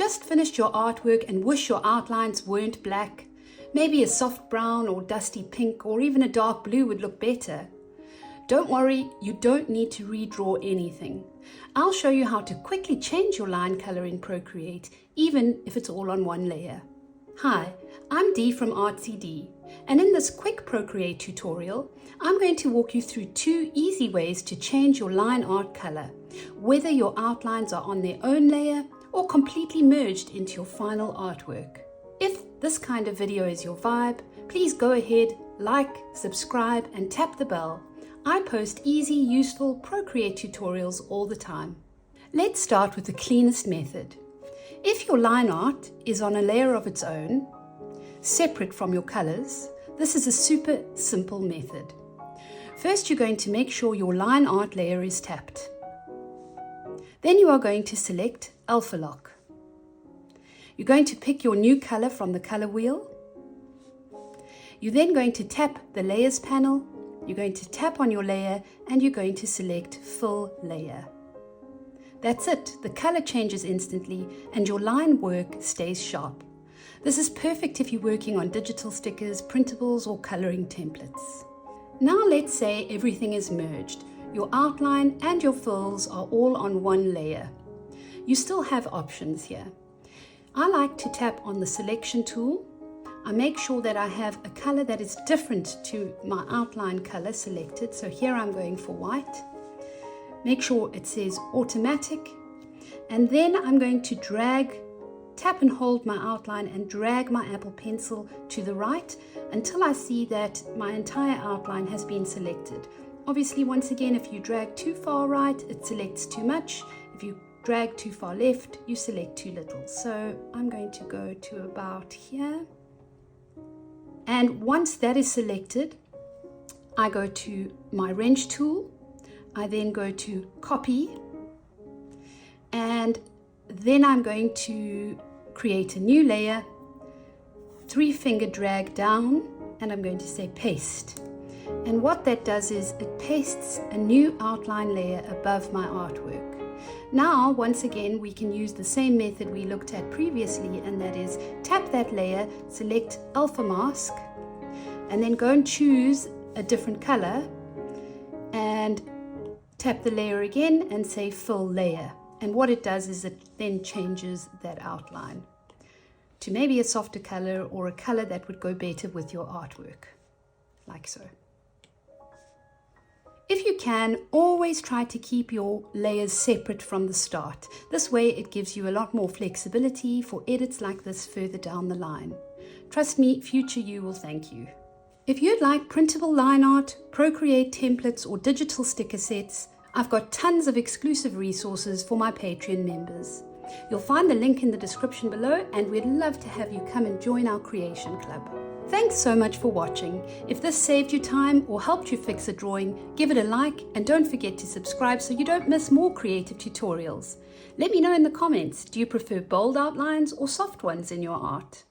just finished your artwork and wish your outlines weren't black? Maybe a soft brown or dusty pink or even a dark blue would look better. Don't worry, you don't need to redraw anything. I'll show you how to quickly change your line color in Procreate, even if it's all on one layer. Hi, I'm Dee from Artsydee, and in this quick Procreate tutorial, I'm going to walk you through 2 easy ways to change your line art color, whether your outlines are on their own layer or completely merged into your final artwork. If this kind of video is your vibe, please go ahead, like, subscribe, and tap the bell. I post easy, useful Procreate tutorials all the time. Let's start with the cleanest method. If your line art is on a layer of its own, separate from your colors, this is a super simple method. First, you're going to make sure your line art layer is tapped. Then you are going to select Alpha Lock. You're going to pick your new color from the color wheel. You're then going to tap the Layers panel. You're going to tap on your layer and you're going to select Fill Layer. That's it. The color changes instantly and your line work stays sharp. This is perfect if you're working on digital stickers, printables, or coloring templates. Now let's say everything is merged. Your outline and your fills are all on one layer. You still have options here. I like to tap on the selection tool. I make sure that I have a color that is different to my outline color selected. So here I'm going for white. Make sure it says automatic. And then I'm going to tap and hold my outline and drag my Apple Pencil to the right until I see that my entire outline has been selected. Obviously, once again, if you drag too far right, it selects too much. If you drag too far left, you select too little. So I'm going to go to about here. And once that is selected, I go to my wrench tool. I then go to copy. And then I'm going to create a new layer, 3-finger drag down, and I'm going to say paste. And what that does is it pastes a new outline layer above my artwork. Now, once again, we can use the same method we looked at previously, and that is tap that layer, select Alpha Mask, and then go and choose a different color, and tap the layer again and say Fill Layer. And what it does is it then changes that outline to maybe a softer color or a color that would go better with your artwork, like so. If you can, always try to keep your layers separate from the start. This way it gives you a lot more flexibility for edits like this further down the line. Trust me, future you will thank you. If you'd like printable line art, Procreate templates, or digital sticker sets, I've got tons of exclusive resources for my Patreon members. You'll find the link in the description below, and we'd love to have you come and join our creation club. Thanks so much for watching. If this saved you time or helped you fix a drawing, give it a like and don't forget to subscribe so you don't miss more creative tutorials. Let me know in the comments, do you prefer bold outlines or soft ones in your art?